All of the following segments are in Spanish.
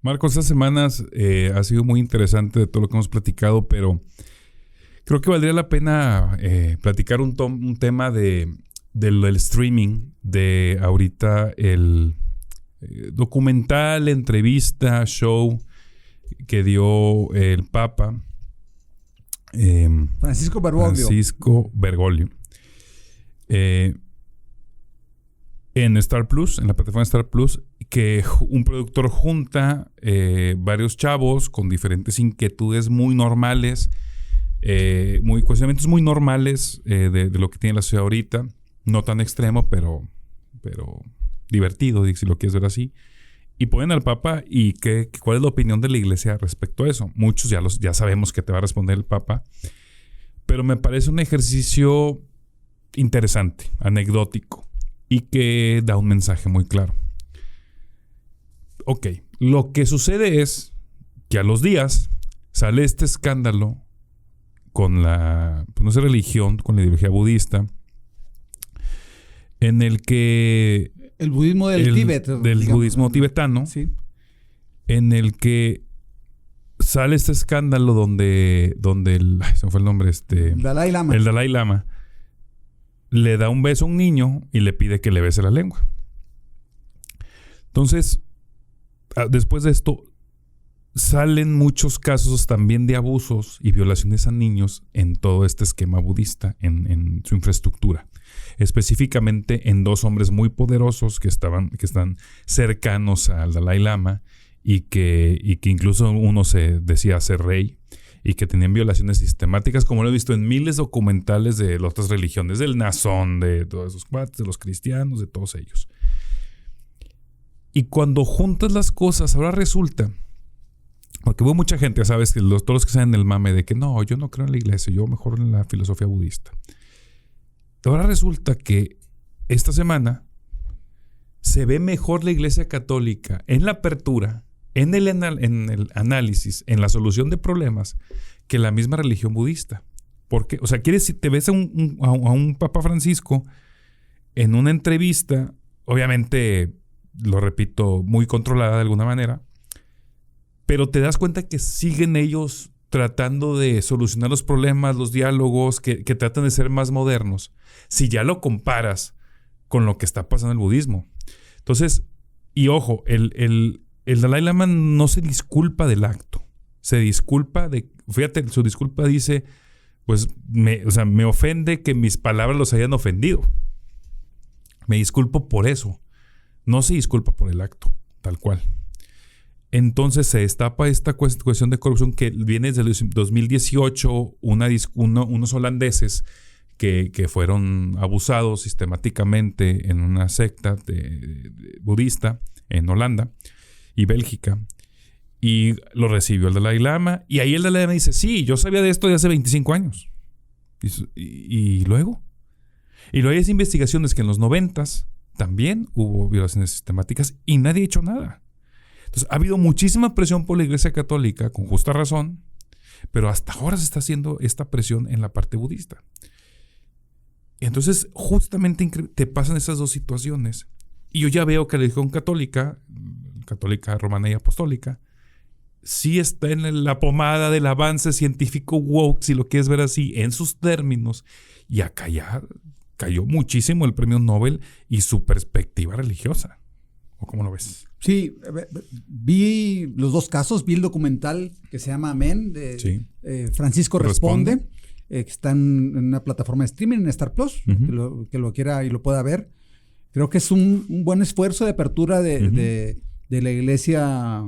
Marcos, estas semanas ha sido muy interesante de todo lo que hemos platicado, pero creo que valdría la pena platicar un tema del streaming, de ahorita el documental, entrevista, show que dio el Papa Francisco Bergoglio. En Star Plus, en la plataforma Star Plus, que un productor junta varios chavos con diferentes inquietudes muy normales, cuestionamientos muy normales de lo que tiene la ciudad ahorita. No tan extremo, pero divertido, si lo quieres ver así. Y ponen al Papa y cuál es la opinión de la iglesia respecto a eso. Muchos ya sabemos que te va a responder el Papa. Pero me parece un ejercicio interesante, anecdótico, y que da un mensaje muy claro. Ok, lo que sucede es que a los días sale este escándalo con la, pues no sé, religión, con la ideología budista, en el que... El budismo del Tíbet. Del budismo tibetano. Sí. En el que sale este escándalo donde se me fue el nombre, Dalai Lama. El Dalai Lama le da un beso a un niño y le pide que le bese la lengua. Entonces, después de esto, salen muchos casos también de abusos y violaciones a niños en todo este esquema budista, en su infraestructura. Específicamente en dos hombres muy poderosos que están cercanos al Dalai Lama y que incluso uno se decía ser rey y que tenían violaciones sistemáticas, como lo he visto en miles de documentales de las otras religiones, del Nazón, de todos esos cuates, de los cristianos, de todos ellos. Y cuando juntas las cosas, ahora resulta, porque hubo mucha gente, ya sabes, que todos los que saben el mame de que no, yo no creo en la iglesia, yo mejor en la filosofía budista. Ahora resulta que esta semana se ve mejor la iglesia católica en la apertura, en el análisis, en la solución de problemas, que la misma religión budista. Porque, o sea, te ves a un Papa Francisco en una entrevista, obviamente, lo repito, muy controlada de alguna manera, pero te das cuenta que siguen ellos tratando de solucionar los problemas, los diálogos, que tratan de ser más modernos, si ya lo comparas con lo que está pasando en el budismo. Entonces, y ojo, el Dalai Lama no se disculpa del acto, se disculpa fíjate, su disculpa dice, pues, me ofende que mis palabras los hayan ofendido. Me disculpo por eso. No se disculpa por el acto, tal cual. Entonces se destapa esta cuestión de corrupción que viene desde el 2018, unos holandeses que fueron abusados sistemáticamente en una secta budista en Holanda y Bélgica, y lo recibió el Dalai Lama, y ahí el Dalai Lama dice, sí, yo sabía de esto de hace 25 años. Y luego hay esas investigaciones que en los 90s también hubo violaciones sistemáticas y nadie ha hecho nada. Entonces, ha habido muchísima presión por la Iglesia Católica, con justa razón, pero hasta ahora se está haciendo esta presión en la parte budista. Y entonces, justamente te pasan esas dos situaciones. Y yo ya veo que la religión católica romana y apostólica, sí está en la pomada del avance científico woke, si lo quieres ver así, en sus términos. Y acá ya cayó muchísimo el premio Nobel y su perspectiva religiosa. ¿O cómo lo ves? Sí, vi los dos casos. Vi el documental que se llama Amén, de Francisco Responde, que está en una plataforma de streaming en Star Plus, que lo quiera y lo pueda ver. Creo que es un buen esfuerzo de apertura de la iglesia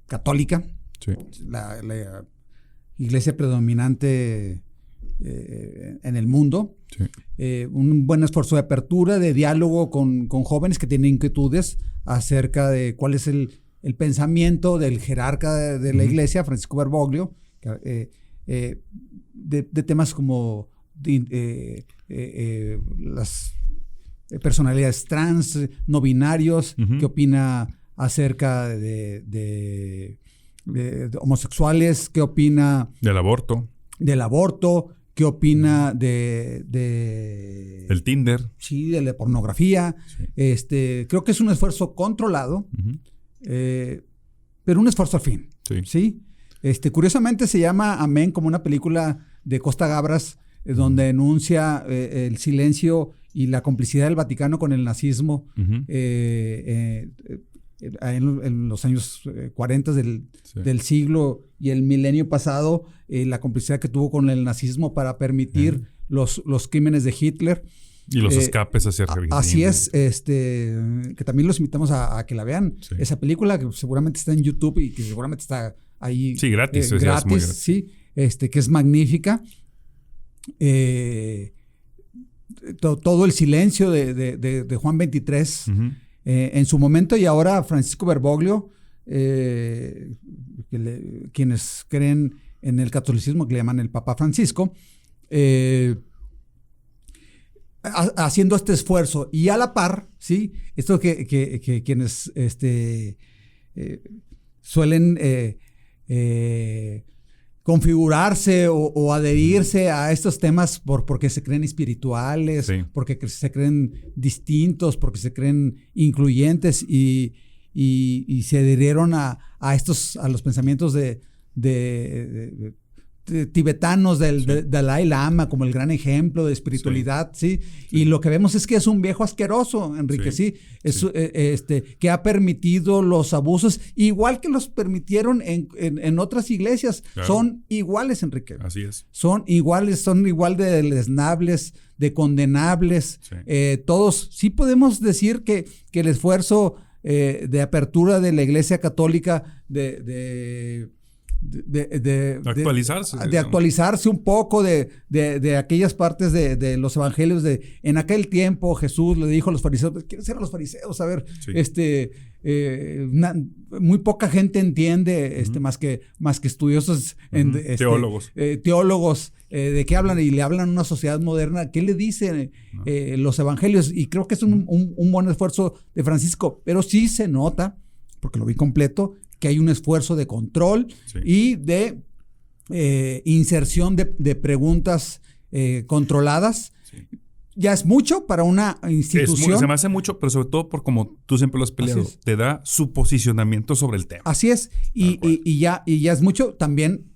católica, la iglesia predominante en el mundo. Un buen esfuerzo de apertura, de diálogo con jóvenes que tienen inquietudes acerca de cuál es el pensamiento del jerarca de la iglesia, Francisco Bergoglio, de temas como las personalidades trans, no binarios, qué opina acerca de homosexuales, qué opina del aborto, qué opina del Tinder, sí, de la pornografía. Creo que es un esfuerzo controlado, pero un esfuerzo al fin. ¿Sí? Curiosamente se llama Amén, como una película de Costa Gabras, donde enuncia el silencio y la complicidad del Vaticano con el nazismo en los años 40 del siglo y el milenio pasado, la complicidad que tuvo con el nazismo para permitir los crímenes de Hitler. Y los escapes hacia Argentina. Así es, que también los invitamos a que la vean. Sí. Esa película que seguramente está en YouTube y que seguramente está ahí. Sí, gratis. Gratis, muy gratis. Sí, que es magnífica. Todo el silencio de Juan 23 en su momento, y ahora Francisco Bergoglio, quienes creen en el catolicismo, que le llaman el Papa Francisco, haciendo este esfuerzo, y a la par, ¿sí? Esto que quienes suelen configurarse o adherirse a estos temas porque se creen espirituales, porque se creen distintos, porque se creen incluyentes y se adherieron a los pensamientos de tibetanos del Dalai Lama como el gran ejemplo de espiritualidad, ¿sí? Y lo que vemos es que es un viejo asqueroso, Enrique, ¿sí? Que ha permitido los abusos, igual que los permitieron en otras iglesias. Claro. Son iguales, Enrique. Así es. Son igual de deleznables, de condenables. Sí. Todos, sí podemos decir que el esfuerzo de apertura de la Iglesia Católica de actualizarse un poco de aquellas partes de los evangelios en aquel tiempo Jesús le dijo a los fariseos, ¿quiénes eran los fariseos? A ver, muy poca gente entiende más que estudiosos teólogos de qué hablan, y le hablan a una sociedad moderna. ¿Qué le dicen los evangelios? Y creo que es un buen esfuerzo de Francisco, pero sí se nota, porque lo vi completo, que hay un esfuerzo de control y de inserción de preguntas controladas. Sí. Ya es mucho para una institución. Se me hace mucho, pero sobre todo por como tú siempre lo has peleado, te da su posicionamiento sobre el tema. Así es. Y ya es mucho. También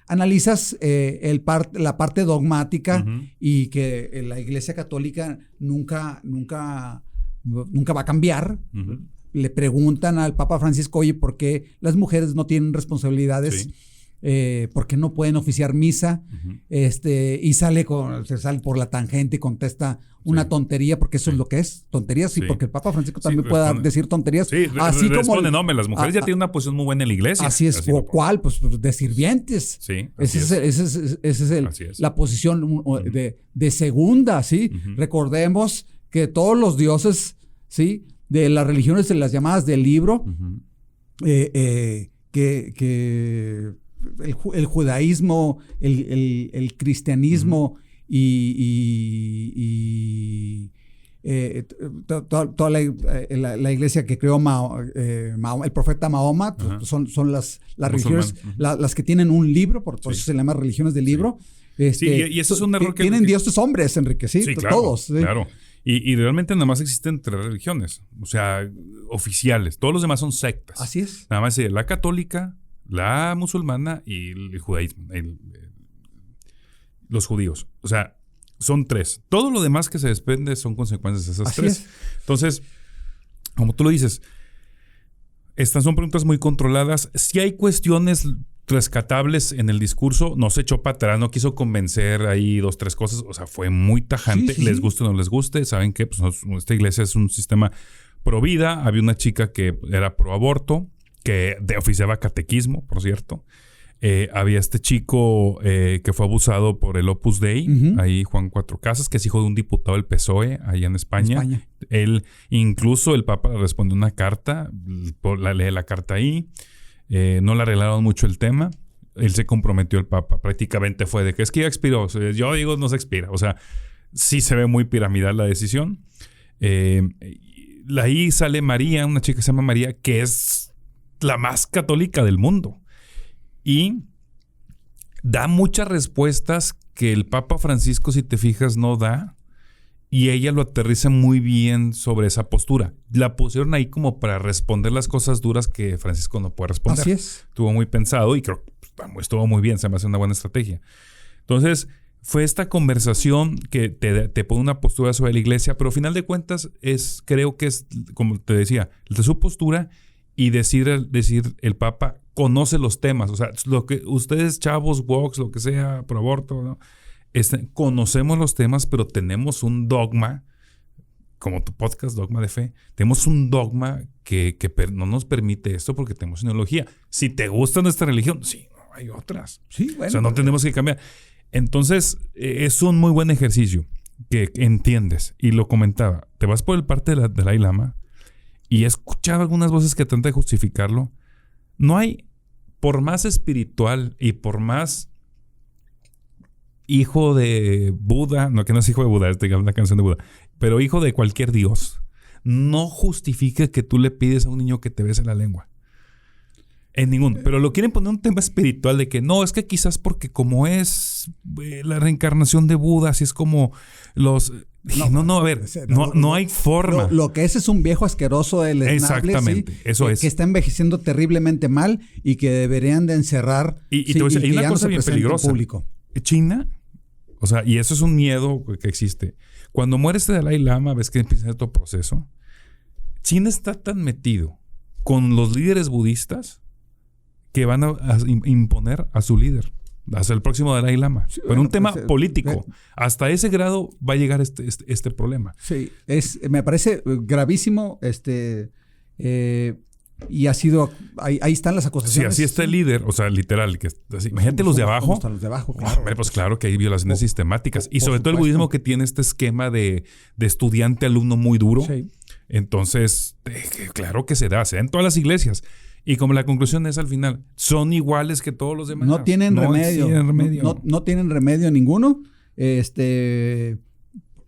analizas la parte dogmática y que la Iglesia Católica nunca va a cambiar. Le preguntan al Papa Francisco, oye, ¿por qué las mujeres no tienen responsabilidades? Sí. ¿Por qué no pueden oficiar misa? Y se sale por la tangente y contesta una tontería, porque eso es lo que es, tonterías, sí, porque el Papa Francisco también puede decir tonterías. Sí, así responde, no, las mujeres ya tienen una posición muy buena en la iglesia. Así es, ¿cuál? Pues de sirvientes. Sí, esa es la posición de segunda, ¿sí? Recordemos que todos los dioses, ¿sí?, de las religiones, de las llamadas del libro, que el judaísmo, el cristianismo toda la iglesia que creó el profeta Mahoma, son las religiones, las que tienen un libro, por eso se llama religiones del libro. Y eso es un error que tienen dioses hombres, Enrique, sí, claro, todos. ¿sí? Claro. Y realmente nada más existen 3 religiones, o sea, oficiales. Todos los demás son sectas. Así es. Nada más la católica, la musulmana y el judaísmo, los judíos. O sea, son 3. Todo lo demás que se desprende son consecuencias de esas Así 3. Es. Entonces, como tú lo dices, estas son preguntas muy controladas. Si hay cuestiones rescatables en el discurso, no se echó para atrás, no quiso convencer ahí 2, 3 cosas, o sea, fue muy tajante, les guste o no les guste, saben que pues, esta iglesia es un sistema pro vida. Había una chica que era pro aborto, que oficiaba catequismo, por cierto. Había este chico que fue abusado por el Opus Dei, ahí Juan Cuatro Casas, que es hijo de un diputado del PSOE allá en España. Él, incluso el Papa le respondió una carta, lee la carta ahí. No le arreglaron mucho el tema. Él se comprometió, el Papa. Prácticamente fue de que es que ya expiró. Yo digo, no se expira. O sea, sí se ve muy piramidal la decisión. Ahí sale María, una chica que se llama María, que es la más católica del mundo. Y da muchas respuestas que el Papa Francisco, si te fijas, no da. Y ella lo aterriza muy bien sobre esa postura. La pusieron ahí como para responder las cosas duras que Francisco no puede responder. Así es. Estuvo muy pensado y creo que estuvo muy bien. Se me hace una buena estrategia. Entonces, fue esta conversación que te pone una postura sobre la iglesia, pero al final de cuentas creo que es, como te decía, de su postura y decir el Papa conoce los temas. O sea, lo que ustedes, chavos, woks, lo que sea, pro aborto, ¿no? Conocemos los temas, pero tenemos un dogma, como tu podcast, Dogma de Fe. Tenemos un dogma que no nos permite esto porque tenemos ideología. Si te gusta nuestra religión, sí, no, hay otras. Sí, bueno. O sea, no tenemos que cambiar. Entonces, es un muy buen ejercicio que entiendes. Y lo comentaba. Te vas por el parte del Dalai Lama y he escuchado algunas voces que tratan de justificarlo. No hay, por más espiritual y por más hijo de Buda, no, que no es hijo de Buda, es una canción de Buda, pero hijo de cualquier dios, no justifica que tú le pides a un niño que te bese la lengua. En ninguno. Pero lo quieren poner un tema espiritual de que no, es que quizás porque como es la reencarnación de Buda, así es como los... No, a ver, no hay forma. Lo que es un viejo asqueroso del exactamente, ¿sí? Eso es. Que está envejeciendo terriblemente mal y que deberían de encerrar. Y te voy a decir, hay una cosa bien peligrosa. China, o sea, y eso es un miedo que existe. Cuando muere este Dalai Lama, ves que empieza todo proceso. China está tan metido con los líderes budistas que van a imponer a su líder, hasta el próximo Dalai Lama. Sí, pero un tema político. Hasta ese grado va a llegar este problema. Sí, me parece gravísimo. Y ha sido... Ahí están las acusaciones. Sí, así está el líder. O sea, literal. Así, imagínate los de abajo. ¿Cómo están los de abajo? Claro. Pues claro que hay violaciones sistemáticas. Y sobre todo el budismo que tiene este esquema de estudiante-alumno muy duro. Sí. Entonces, claro que se da en todas las iglesias. Y como la conclusión es al final, son iguales que todos los demás. No tienen remedio. No tienen remedio ninguno.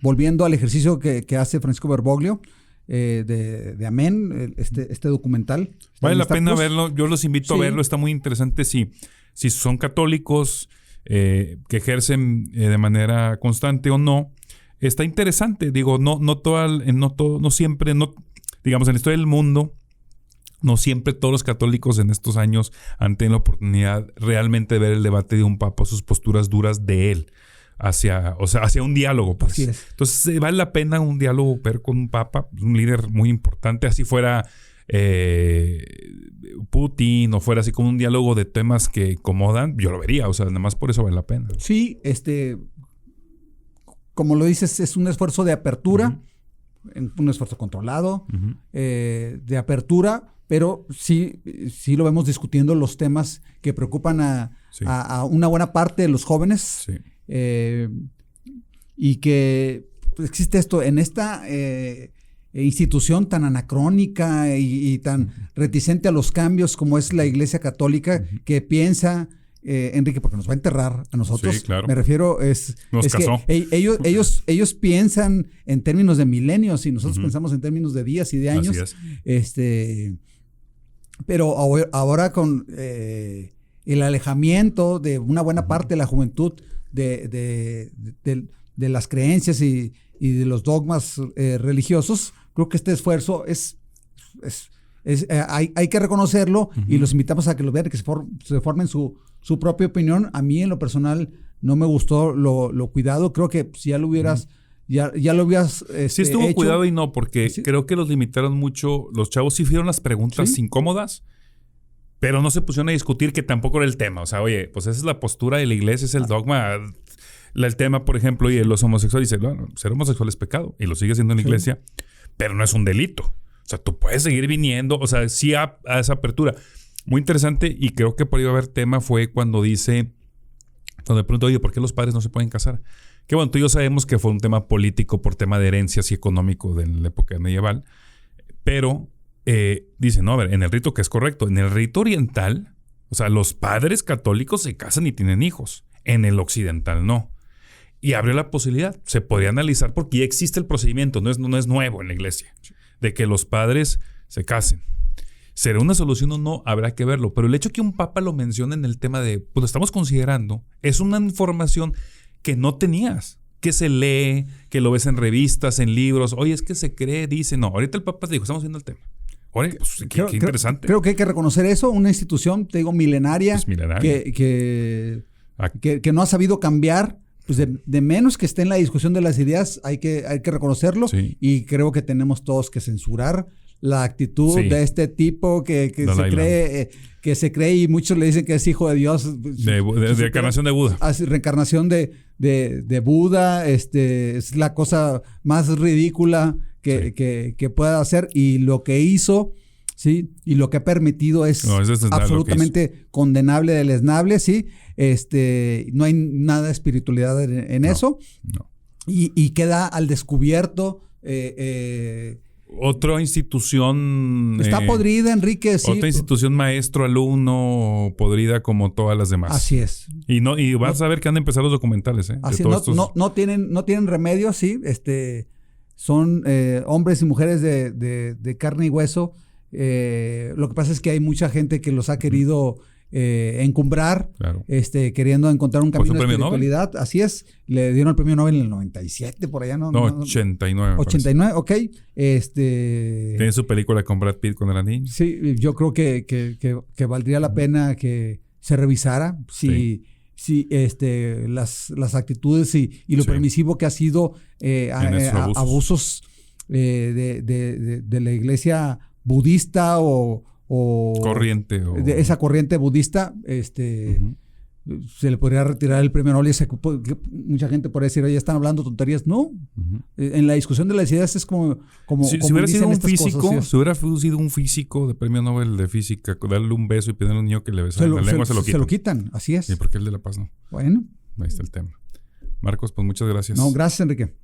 Volviendo al ejercicio que hace Francisco Bergoglio, de Amén, este documental. Vale la pena verlo. Yo los invito a verlo. Está muy interesante. Si son católicos que ejercen de manera constante o no. Está interesante. Digo, no siempre, digamos, en la historia del mundo, no siempre todos los católicos en estos años han tenido la oportunidad realmente de ver el debate de un papa, sus posturas duras de él hacia un diálogo. Pues. Así es. Entonces, vale la pena un diálogo ver con un papa, un líder muy importante, así fuera Putin o fuera así como un diálogo de temas que incomodan, yo lo vería. O sea, nada más por eso vale la pena. Sí, como lo dices, es un esfuerzo de apertura, un esfuerzo controlado, de apertura, pero sí lo vemos discutiendo los temas que preocupan a una buena parte de los jóvenes. Sí. Y que existe esto en esta institución tan anacrónica y tan reticente a los cambios como es la Iglesia Católica, que piensa... Enrique, porque nos va a enterrar a nosotros. Sí, claro. Me refiero, nos casó. Que ellos piensan en términos de milenios y nosotros pensamos en términos de días y de años. Así es. Pero ahora con el alejamiento de una buena parte de la juventud de las creencias y de los dogmas religiosos, creo que este esfuerzo hay que reconocerlo y los invitamos a que lo vean, que se formen su propia opinión. A mí, en lo personal, no me gustó lo cuidado. Creo que si ya lo hubieras... Ya lo hubieras sí estuvo hecho. Cuidado y no, porque creo que los limitaron mucho. Los chavos sí hicieron las preguntas incómodas, pero no se pusieron a discutir que tampoco era el tema. O sea, oye, pues esa es la postura de la iglesia, es el dogma. El tema, por ejemplo, y los homosexuales dicen, bueno, ser homosexual es pecado, y lo sigue siendo en la iglesia, pero no es un delito. O sea, tú puedes seguir viniendo, o sea, sí a esa apertura. Muy interesante, y creo que por ahí va a haber tema fue cuando de pronto, oye, ¿por qué los padres no se pueden casar? Que bueno, tú y yo sabemos que fue un tema político por tema de herencias y económico de la época medieval, pero dicen, no, a ver, en el rito que es correcto, en el rito oriental, o sea, los padres católicos se casan y tienen hijos, en el occidental no. Y abrió la posibilidad, se podría analizar porque ya existe el procedimiento, no es nuevo en la iglesia, de que los padres se casen. ¿Será una solución o no? Habrá que verlo. Pero el hecho que un papa lo mencione en el tema de, pues lo estamos considerando, es una información que no tenías, que se lee, que lo ves en revistas, en libros. Oye, es que se cree, dice. No, ahorita el Papa dijo, estamos viendo el tema. Oye, pues qué interesante. Creo que hay que reconocer eso. Una institución, te digo, milenaria, Pues milenaria. que no ha sabido cambiar. Pues de menos que esté en la discusión de las ideas, hay que reconocerlo. Sí. Y creo que tenemos todos que censurar la actitud de este tipo que se cree y muchos le dicen que es hijo de Dios. De reencarnación de Buda. Reencarnación de Buda. Es la cosa más ridícula que pueda hacer. Y lo que hizo, ¿sí? Y lo que ha permitido es absolutamente condenable, deleznable, ¿sí? No hay nada de espiritualidad en eso. No. Y queda al descubierto. Otra institución... Está podrida, Enrique, sí. Otra institución maestro-alumno podrida como todas las demás. Así es. Y vas a ver que han de empezar los documentales, ¿eh? Así es. No tienen remedio, sí. Son hombres y mujeres de carne y hueso. Lo que pasa es que hay mucha gente que los ha querido encumbrar, claro. Queriendo encontrar un camino de espiritualidad. Nobel. Así es. Le dieron el premio Nobel en el 97, por allá, ¿no? No, 89. 89, ok. Tiene su película con Brad Pitt cuando era niño. Sí, yo creo que valdría la pena que se revisara si las actitudes y lo permisivo que ha sido abusos de la iglesia budista o corriente de esa corriente budista, se le podría retirar el premio Nobel. Mucha gente podría decir, oye, están hablando tonterías. No, en la discusión de las ideas es como si hubiera sido un físico, si hubiera sido un físico de premio Nobel de física, darle un beso y pedirle a un niño que le besara la lengua, se lo quitan. Se lo quitan, así es. ¿Y por qué el de La Paz no? Bueno. Ahí está el tema. Marcos, pues muchas gracias. No, gracias, Enrique.